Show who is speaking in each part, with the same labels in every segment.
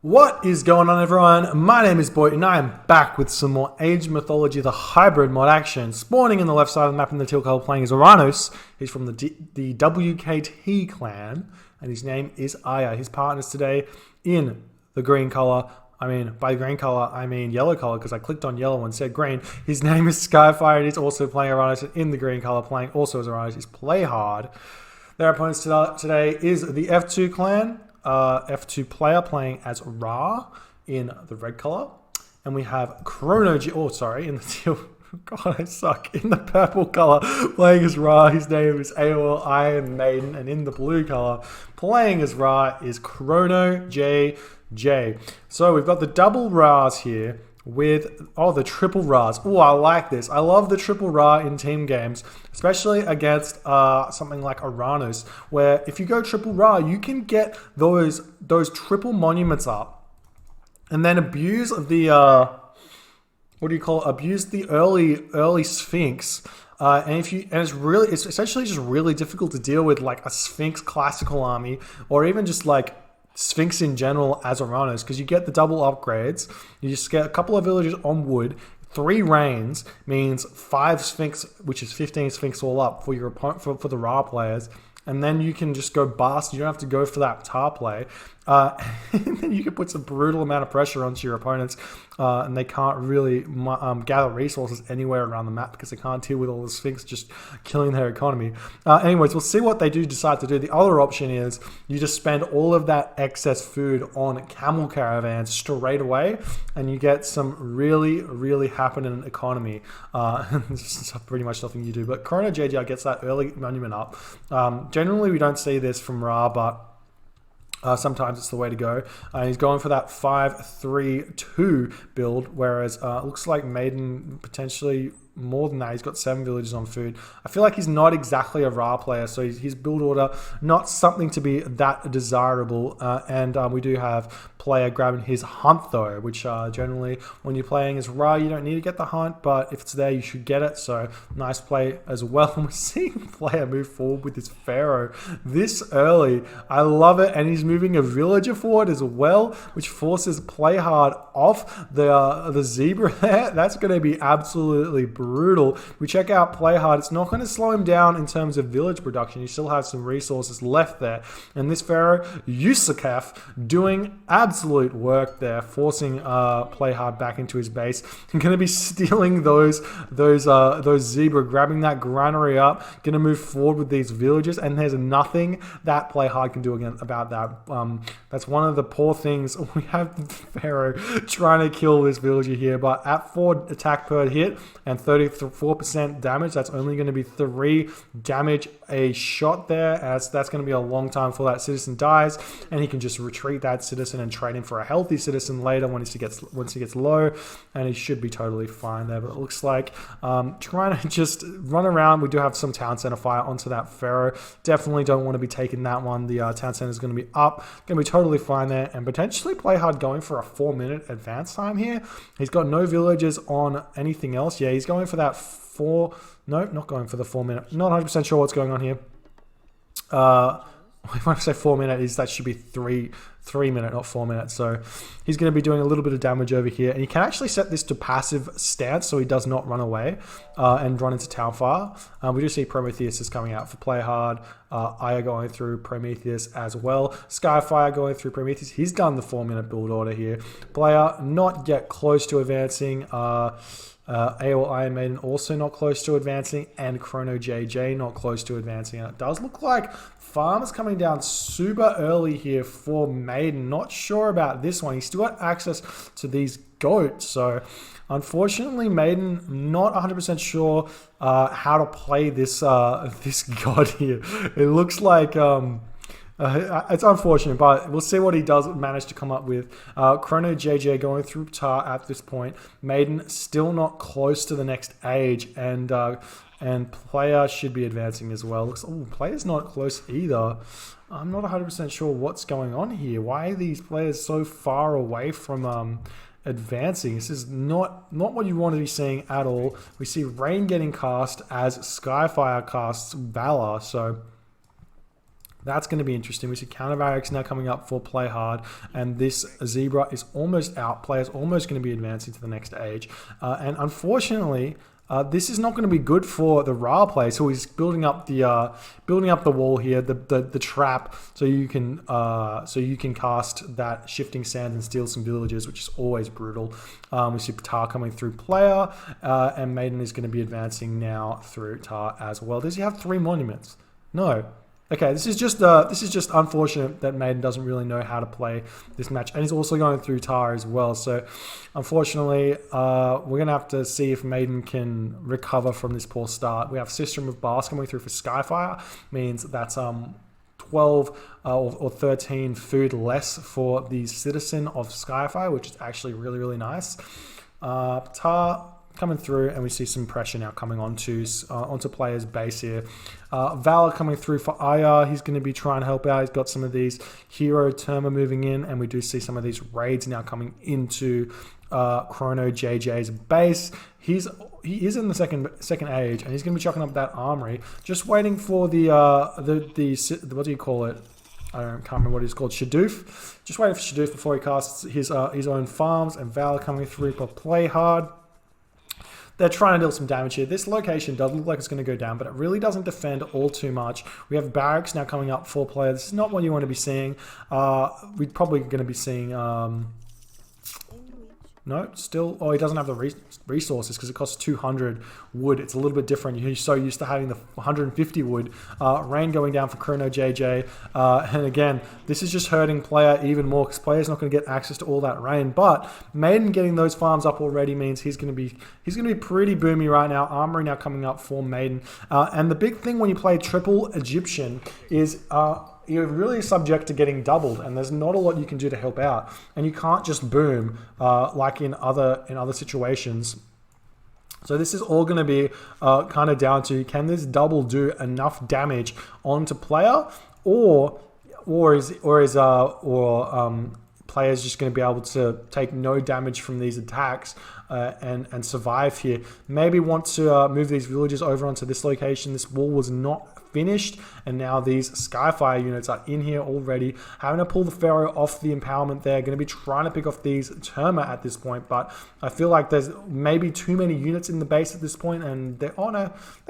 Speaker 1: What is going on, everyone? My name is Boit and I am back with some more Age Mythology, the hybrid mod action. Spawning in the left side of the map in the teal color playing is Oranos. He's from the WKT clan and his name is Ayah. His partners today in the green color. By green color, I mean yellow color because I clicked on yellow and said green. His name is Skyfire and he's also playing Oranos in the green color playing also as Oranos is Playhrd. Their opponents today is the F2 clan. F2 player playing as Ra in the red color, and we have ChronoJJ, in the teal. God, I suck. In the purple color, playing as Ra. His name is AoL Iron Maiden, and in the blue color, playing as Ra is ChronoJJ. So we've got the double Ras here with the triple Ras. Oh, I like this. I love the triple Ra in team games, especially against something like Oranos, where if you go triple Ra, you can get those triple monuments up, and then abuse the abuse the early Sphinx. And it's essentially just really difficult to deal with like a Sphinx classical army, or even just like Sphinx in general as Oranos, because you get the double upgrades. You just get a couple of villages on wood. 3 rains means 5 Sphinx, which is 15 Sphinx all up for your opponent, for the Ra players. And then you can just go bust. You don't have to go for that tar play. And then you can put some brutal amount of pressure onto your opponents, and they can't really gather resources anywhere around the map because they can't deal with all the Sphinx just killing their economy. Anyways, we'll see what they decide to do. The other option is you just spend all of that excess food on camel caravans straight away, and you get some really, really happening economy. This is pretty much nothing you do. But ChronoJJ gets that early monument up. Generally, we don't see this from Ra, but sometimes it's the way to go. He's going for that 5-3-2 build, whereas it looks like Maiden potentially more than that. He's got 7 villages on food. I feel like he's not exactly a Ra player, so his build order not something to be that desirable. And we do have player grabbing his hunt though, which generally when you're playing as Ra, you don't need to get the hunt, but if it's there, you should get it. So nice play as well. We're seeing player move forward with his Pharaoh this early. I love it, and he's moving a villager forward as well, which forces Playhrd off the zebra there. That's going to be absolutely brutal. We check out Playhrd. It's not going to slow him down in terms of village production. You still have some resources left there, and this Pharaoh Yusakef doing absolute work there, forcing Playhrd back into his base. I'm going to be stealing those zebra, grabbing that granary up, going to move forward with these villages, and there's nothing that Playhrd can do again about that. That's one of the poor things. We have the Pharaoh trying to kill this villager here, but at 4 attack per hit and 34% damage, that's only going to be 3 damage a shot there, as that's going to be a long time before that citizen dies, and he can just retreat that citizen and trade him for a healthy citizen later once he gets low, and he should be totally fine there. But it looks like trying to just run around. We do have some town center fire onto that Pharaoh. Definitely don't want to be taking that one. The town center is going to be up, going to be totally fine there, and potentially Playhrd going for a 4-minute advance time here. He's got no villages on anything else. Yeah, he's going for that 4. No, not going for the 4-minute. Not 100% sure what's going on here. When I say 4 minutes, that should be 3 minute, not 4 minutes. So he's going to be doing a little bit of damage over here, and you can actually set this to passive stance so he does not run away and run into town fire. We do see Prometheus is coming out for Playhrd. Ayah going through Prometheus as well. Skyfire going through Prometheus. He's done the 4-minute build order here. Player not yet close to advancing. AoL Iron Maiden also not close to advancing, and ChronoJJ not close to advancing. And it does look like farm is coming down super early here for Maiden. Not sure about this one. He's still got access to these goats, so unfortunately Maiden not 100% sure how to play this this god here. It looks like it's unfortunate, but we'll see what he does manage to come up with. ChronoJJ going through tar at this point. Maiden still not close to the next age, and player should be advancing as well. Player's not close either. I'm not 100% sure what's going on here. Why are these players so far away from advancing? This is not what you want to be seeing at all. We see Rain getting cast as Skyfire casts Valor, so That's going to be interesting. We see counter barracks now coming up for Playhrd, and this zebra is almost out. Player's almost going to be advancing to the next age, and unfortunately, this is not going to be good for the Ra player. So he's building up the wall here, the trap, so you can cast that shifting sand and steal some villages, which is always brutal. We see Tar coming through player, and Maiden is going to be advancing now through Tar as well. Does he have 3 monuments? No. Okay, this is just unfortunate that Maiden doesn't really know how to play this match, and he's also going through Tar as well. So, unfortunately, we're gonna have to see if Maiden can recover from this poor start. We have System of Bars coming through for Skyfire, means that's 12 or 13 food less for the Citizen of Skyfire, which is actually really nice. Tar coming through, and we see some pressure now coming onto players' base here. Valor coming through for Ayah. He's going to be trying to help out. He's got some of these hero Terma moving in, and we do see some of these raids now coming into ChronoJJ's base. He is in the second age, and he's going to be chucking up that armory, just waiting for the what do you call it? I can't remember what it's called. Shadoof. Just waiting for Shadoof before he casts his own farms, and Valor coming through for Playhrd. They're trying to deal some damage here. This location does look like it's going to go down, but it really doesn't defend all too much. We have barracks now coming up for players. This is not what you want to be seeing. We're probably going to be seeing... No, still... Oh, he doesn't have the resources because it costs 200 wood. It's a little bit different. You're so used to having the 150 wood. Rain going down for ChronoJJ. And again, this is just hurting player even more because player's not going to get access to all that rain. But Maiden getting those farms up already means he's going to be pretty boomy right now. Armory now coming up for Maiden. And the big thing when you play triple Egyptian is... you're really subject to getting doubled, and there's not a lot you can do to help out, and you can't just boom like in other situations. So this is all going to be kind of down to, can this double do enough damage onto player, or players just going to be able to take no damage from these attacks and survive here. Maybe want to move these villages over onto this location. This wall was not finished, and now these Skyfire units are in here already, having to pull the Pharaoh off the empowerment there, going to be trying to pick off these Terma at this point, but I feel like there's maybe too many units in the base at this point, and they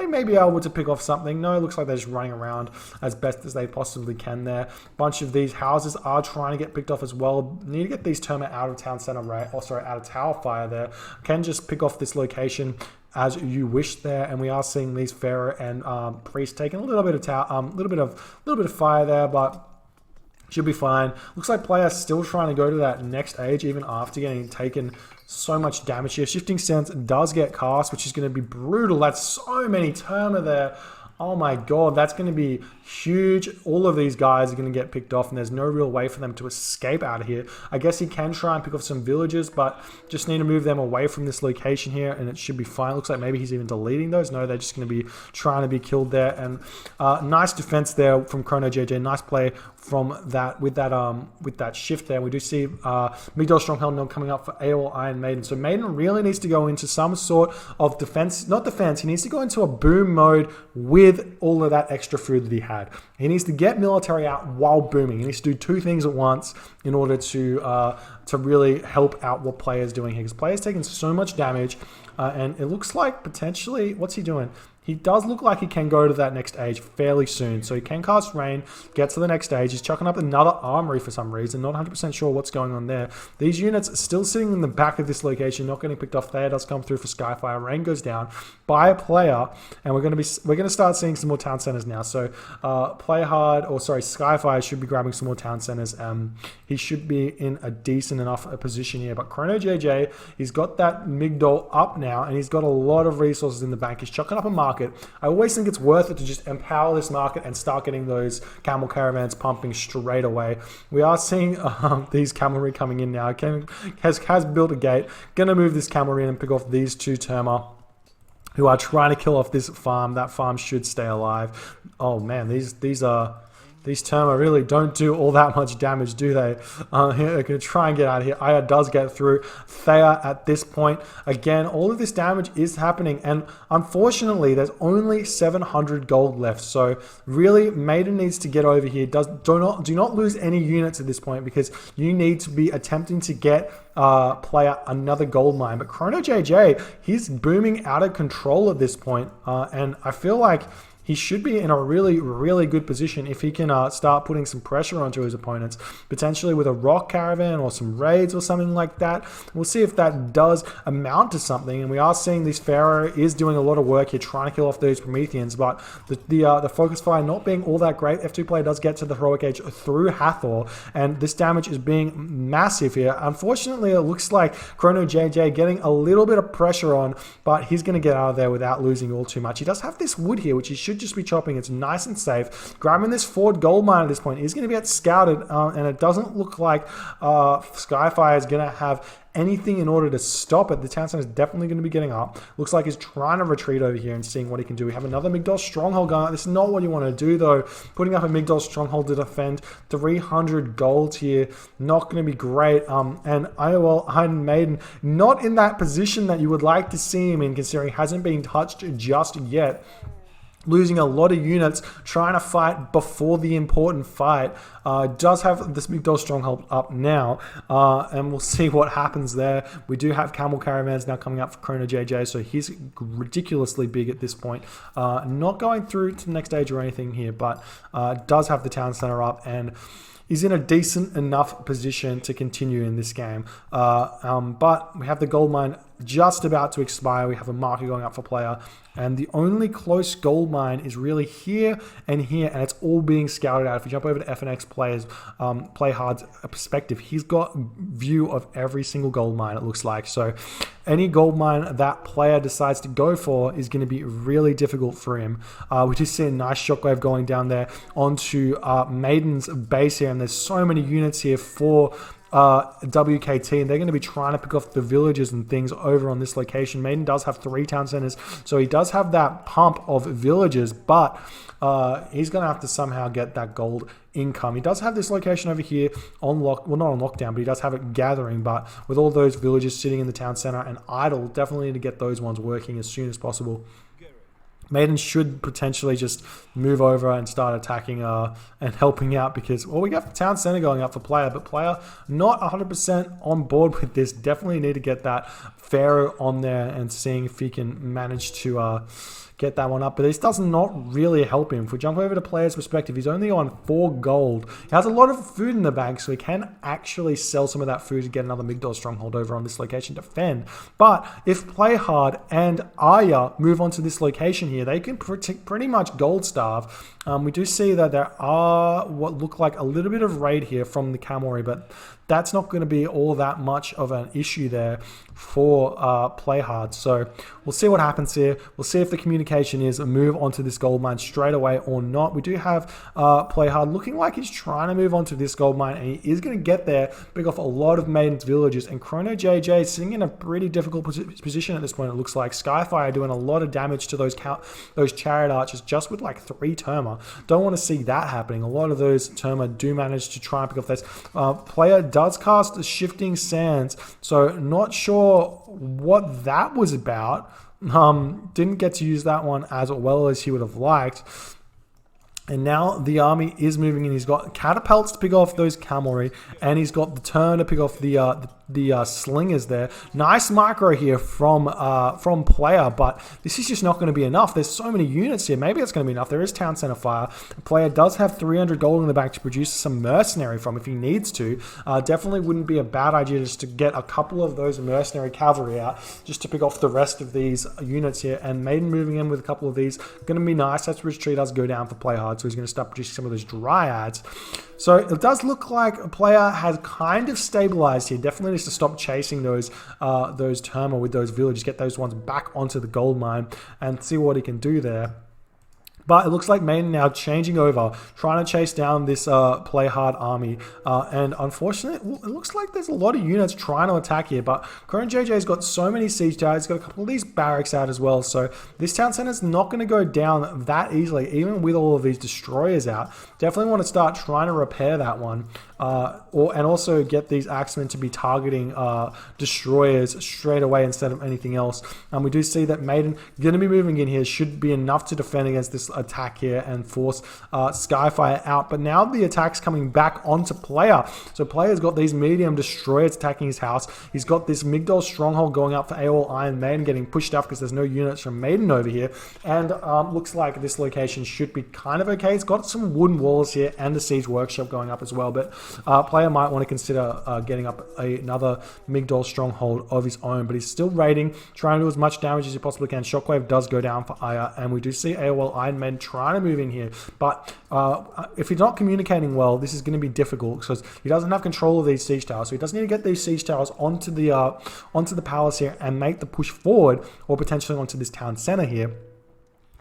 Speaker 1: may be able to pick off something. No, it looks like they're just running around as best as they possibly can there. A bunch of these houses are trying to get picked off as well. Need to get these Terma out of town center, right? Oh, sorry, out of tower fire there. Can just pick off this location as you wish there, and we are seeing these Pharaoh and Priest taking a little bit of fire there, but should be fine. Looks like players still trying to go to that next age even after getting taken so much damage here. Shifting Sense does get cast, which is going to be brutal. That's so many Terma there. Oh my god, that's going to be huge. All of these guys are going to get picked off, and there's no real way for them to escape out of here. I guess he can try and pick off some villages, but just need to move them away from this location here, and it should be fine. Looks like maybe he's even deleting those. No, they're just going to be trying to be killed there. And nice defense there from ChronoJJ. Nice play from that with that shift there. We do see Migdal Stronghold now coming up for AoL Iron Maiden. So Maiden really needs to go into some sort of defense, not defense. He needs to go into a boom mode with all of that extra food that he had. He needs to get military out while booming. He needs to do 2 things at once in order to really help out what player's doing here. Because player's taking so much damage, and it looks like potentially, what's he doing? He does look like he can go to that next age fairly soon. So he can cast Rain, get to the next stage. He's chucking up another armory for some reason. Not 100% sure what's going on there. These units are still sitting in the back of this location, not getting picked off. There does come through for Skyfire. Rain goes down by a player, and we're going to start seeing some more town centers now. So Skyfire should be grabbing some more town centers. He should be in a decent enough position here. But ChronoJJ, he's got that Migdal up now, and he's got a lot of resources in the bank. He's chucking up a market. I always think it's worth it to just empower this market and start getting those camel caravans pumping straight away. We are seeing these cavalry coming in now. Has built a gate. Gonna move this cavalry in and pick off these 2 Terma who are trying to kill off this farm. That farm should stay alive. Oh man, these These Terma really don't do all that much damage, do they? They're going to try and get out of here. Ayah does get through. Thea at this point. Again, all of this damage is happening. And unfortunately, there's only 700 gold left. So really, Maiden needs to get over here. Do not lose any units at this point, because you need to be attempting to get player another gold mine. But ChronoJJ, he's booming out of control at this point. And I feel like he should be in a really, really good position if he can start putting some pressure onto his opponents, potentially with a rock caravan or some raids or something like that. We'll see if that does amount to something. And we are seeing this Pharaoh is doing a lot of work here trying to kill off those Prometheans, but the focus fire not being all that great. F2 player does get to the heroic age through Hathor, and this damage is being massive here. Unfortunately, it looks like ChronoJJ getting a little bit of pressure on, but he's going to get out of there without losing all too much. He does have this wood here, which he should just be chopping. It's nice and safe. Grabbing this forward gold mine at this point is going to get scouted, and it doesn't look like Skyfire is going to have anything in order to stop it. The town center is definitely going to be getting up. Looks like he's trying to retreat over here and seeing what he can do. We have another Migdol stronghold going on. This is not what you want to do, though. Putting up a Migdol stronghold to defend 300 gold here, not going to be great. And AoL Iron Maiden not in that position that you would like to see him in, considering he hasn't been touched just yet. Losing a lot of units, trying to fight before the important fight. Does have this Migdol stronghold up now, and we'll see what happens there. We do have camel caravans now coming up for ChronoJJ, so he's ridiculously big at this point. Not going through to the next stage or anything here, but does have the town center up and is in a decent enough position to continue in this game. But we have the gold mine just about to expire. We have a marker going up for player, and the only close gold mine is really here and here, and it's all being scouted out. If you jump over to FNX players, Playhrd's perspective, he's got view of every single gold mine, it looks like. So any gold mine that player decides to go for is going to be really difficult for him. We just see a nice shockwave going down there onto Maiden's base here, and there's so many units here for WKT, and they're going to be trying to pick off the villages and things over on this location. Maiden does have 3 town centers, so he does have that pump of villages, but he's going to have to somehow get that gold income. He does have this location over here on lock, well, not on lockdown, but he does have it gathering. But with all those villages sitting in the town center and idle, definitely need to get those ones working as soon as possible. Maiden should potentially just move over and start attacking and helping out, because, well, we got the town center going up for player, but player not 100% on board with this. Definitely need to get that Pharaoh on there and seeing if he can manage to get that one up, but this does not really help him. If we jump over to player's perspective, he's only on 4 gold. He has a lot of food in the bank, so he can actually sell some of that food to get another Migdol stronghold over on this location to defend. But if Playhrd and Ayah move on to this location here, they can pretty much gold starve. We do see that there are what look like a little bit of raid here from the cavalry, but that's not going to be all that much of an issue there for Playhrd. So we'll see what happens here. We'll see if the communication is a move onto this gold mine straight away or not. We do have Playhrd looking like he's trying to move onto this gold mine, and he is going to get there, pick off a lot of Maiden's villages, and ChronoJJ sitting in a pretty difficult position at this point. It looks like Skyfire doing a lot of damage to those chariot archers just with like 3 Terma. Don't want to see that happening. A lot of those Terma do manage to try and pick off this. Player does cast Shifting Sands, so not sure what that was about. Didn't get to use that one as well as he would have liked. And now the army is moving in. He's got catapults to pick off those cavalry, and he's got the turn to pick off the slingers there. Nice micro here from player, but this is just not going to be enough. There's so many units here. Maybe it's going to be enough. There is town center fire. Player does have 300 gold in the bank to produce some mercenary from if he needs to. Definitely wouldn't be a bad idea just to get a couple of those mercenary cavalry out just to pick off the rest of these units here. And Maiden moving in with a couple of these, going to be nice. That's Ridge Tree does go down for Playhrd, so he's going to start producing some of those dryads. So it does look like a player has kind of stabilized here. Definitely needs to stop chasing those Terma with those villages, get those ones back onto the gold mine and see what he can do there. But it looks like Maiden now changing over, trying to chase down this Playhrd army. And unfortunately, it looks like there's a lot of units trying to attack here. But ChronoJJ's got so many siege towers. He's got a couple of these barracks out as well. So this town center is not going to go down that easily, even with all of these destroyers out. Definitely want to start trying to repair that one. And also get these axemen to be targeting destroyers straight away instead of anything else. We do see that Maiden going to be moving in here, should be enough to defend against this attack here and force Skyfire out. But now the attack's coming back onto Player. So Player's got these medium destroyers attacking his house. He's got this Migdol stronghold going up for AoL Iron Maiden, getting pushed up because there's no units from Maiden over here. And looks like this location should be kind of okay. It's got some wooden walls here and the siege workshop going up as well. But Player might want to consider getting up another Migdol stronghold of his own, but he's still raiding, trying to do as much damage as he possibly can. Shockwave does go down for Ayah, and we do see AoL Iron Man trying to move in here, but if he's not communicating well, this is going to be difficult because he doesn't have control of these siege towers, so he does need to get these siege towers onto the palace here and make the push forward, or potentially onto this town center here.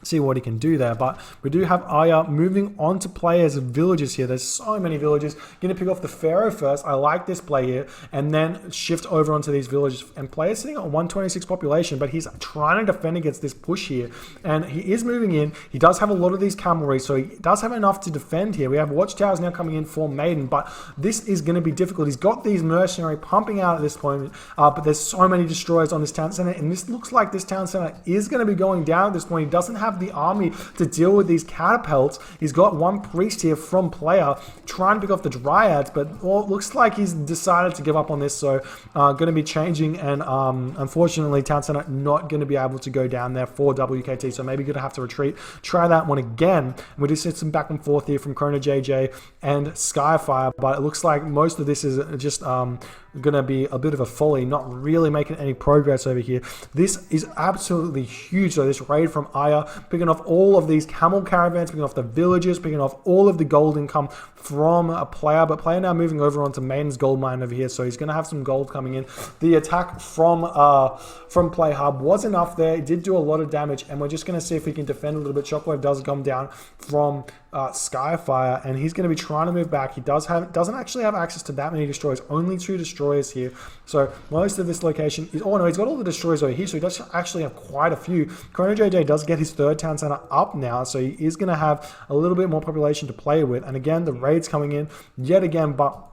Speaker 1: See what he can do there. But we do have Ayah moving on to Player's villages here. There's so many villages. Going to pick off the Pharaoh first. I like this play here, and then shift over onto these villages. And Player's sitting at 126 population, but he's trying to defend against this push here, and he is moving in. He does have a lot of these cavalry, so he does have enough to defend here. We have watchtowers now coming in for Maiden, but this is going to be difficult. He's got these mercenary pumping out at this point, but there's so many destroyers on this town center, and this looks like this town center is going to be going down at this point. He doesn't have the army to deal with these catapults. He's got one priest here from Player trying to pick off the dryads, but it looks like he's decided to give up on this, so going to be changing, and unfortunately town center not going to be able to go down there for WKT, so maybe going to have to retreat. Try that one again. We just hit some back and forth here from ChronoJJ and Skyfire, but it looks like most of this is just going to be a bit of a folly, not really making any progress over here. This is absolutely huge though, this raid from Ayah, picking off all of these camel caravans, picking off the villages, picking off all of the gold income from a Player, but Player now moving over onto Maiden's gold mine over here, so he's going to have some gold coming in. The attack from Playhrd was enough there. It did do a lot of damage, and we're just going to see if we can defend a little bit. Shockwave does come down from Skyfire, and he's going to be trying to move back. He doesn't actually have access to that many destroyers, only 2 destroyers here, so most of this location is, oh no, he's got all the destroyers over here, so he does actually have quite a few. ChronoJJ does get his 3rd town center up now, so he is going to have a little bit more population to play with, and again the raids coming in yet again, but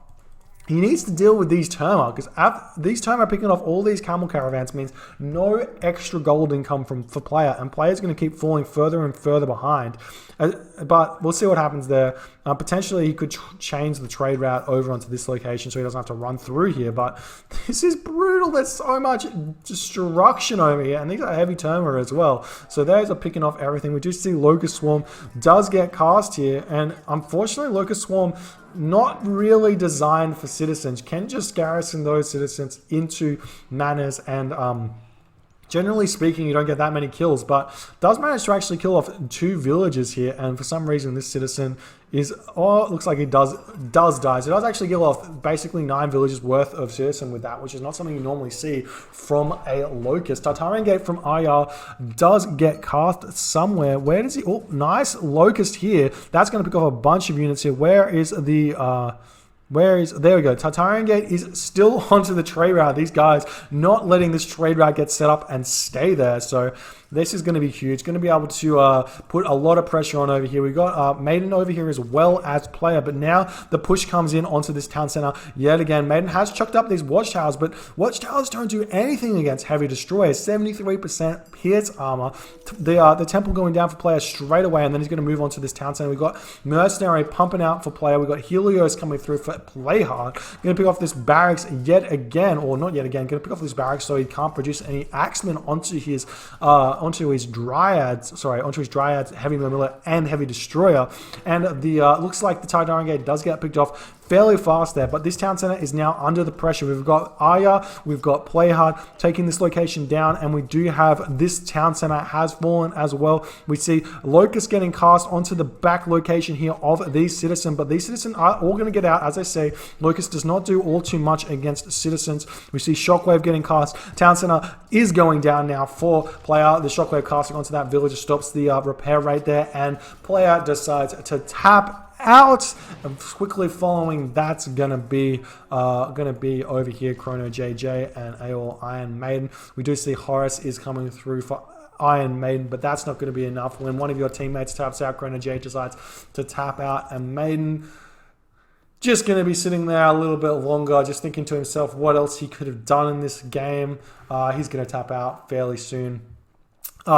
Speaker 1: he needs to deal with these Terma, because these Terma picking off all these camel caravans means no extra gold income for Player, and Player's going to keep falling further and further behind. But we'll see what happens there. Potentially he could change the trade route over onto this location so he doesn't have to run through here, but this is brutal. There's so much destruction over here, and these are heavy Terma as well, so those are picking off everything. We do see Locust Swarm does get cast here, and unfortunately Locust Swarm not really designed for citizens, can just garrison those citizens into manors, and generally speaking, you don't get that many kills, but does manage to actually kill off 2 villages here, and for some reason this citizen is, oh, it looks like he does die. So it does actually kill off basically 9 villages worth of citizen with that, which is not something you normally see from a Locust. Tartarian Gate from Ayah does get cast somewhere. Where does he, oh, nice Locust here. That's going to pick off a bunch of units here. Where is the, there we go. Tartarian Gate is still onto the trade route. These guys not letting this trade route get set up and stay there. So this is going to be huge. Going to be able to put a lot of pressure on over here. We got Maiden over here as well as Player, but now the push comes in onto this town center yet again. Maiden has chucked up these watchtowers, but watchtowers don't do anything against heavy destroyers. 73% Pierce armor. The temple going down for Player straight away, and then he's going to move on to this town center. We got Mercenary pumping out for Player. We got Helios coming through for Playhrd. Going to pick off this barracks yet again, or not yet again. Going to pick off this barracks so he can't produce any axemen onto his dryads, heavy Murmiller and heavy destroyer. And the looks like the Tartarian Gate does get picked off. fairly fast there, but this town center is now under the pressure. We've got Ayah, we've got Playhrd taking this location down, and we do have this town center has fallen as well. We see Locust getting cast onto the back location here of these citizens, but these citizens are all going to get out. As I say, Locust does not do all too much against citizens. We see Shockwave getting cast. Town center is going down now for Playhrd. The Shockwave casting onto that village stops the repair rate there, and Playhrd decides to tap out. And quickly following that's gonna be over here ChronoJJ and AoL Iron Maiden. We do see Horus is coming through for Iron Maiden, but that's not going to be enough. When one of your teammates taps out, ChronoJJ decides to tap out, and Maiden just going to be sitting there a little bit longer, just thinking to himself what else he could have done in this game. He's going to tap out fairly soon.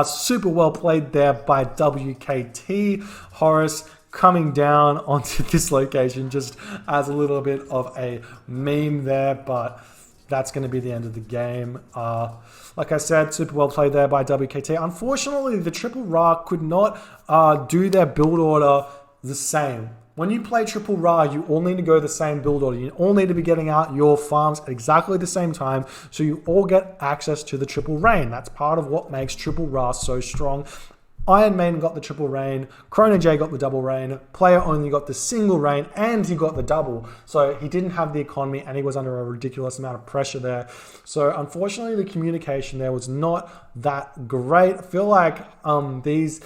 Speaker 1: Super well played there by WKT. Horus coming down onto this location just as a little bit of a meme there, but that's going to be the end of the game. Like I said, super well played there by WKT. Unfortunately, the Triple Ra could not do their build order the same. When you play Triple Ra, you all need to go the same build order. You all need to be getting out your farms at exactly the same time, so you all get access to the Triple Rain. That's part of what makes Triple Ra so strong. Iron Maiden got the triple rain, ChronoJJ got the double rain, Player only got the single rain, and he got the double. So he didn't have the economy, and he was under a ridiculous amount of pressure there. So unfortunately, the communication there was not that great. I feel like these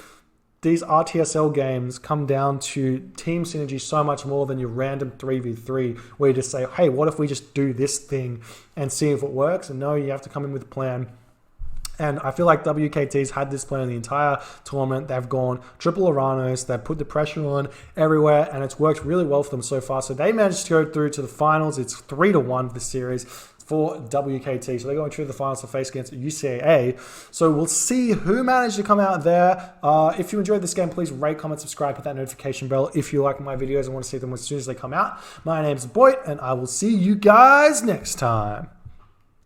Speaker 1: RTSL games come down to team synergy so much more than your random 3v3, where you just say, hey, what if we just do this thing and see if it works? And no, you have to come in with a plan. And I feel like WKT's had this plan the entire tournament. They've gone triple Oranos. They've put the pressure on everywhere, and it's worked really well for them so far. So they managed to go through to the finals. It's 3-1 for the series for WKT. So they're going through the finals to face against UCAA. So we'll see who managed to come out there. If you enjoyed this game, please rate, comment, subscribe, hit that notification bell if you like my videos and want to see them as soon as they come out. My name's Boit, and I will see you guys next time.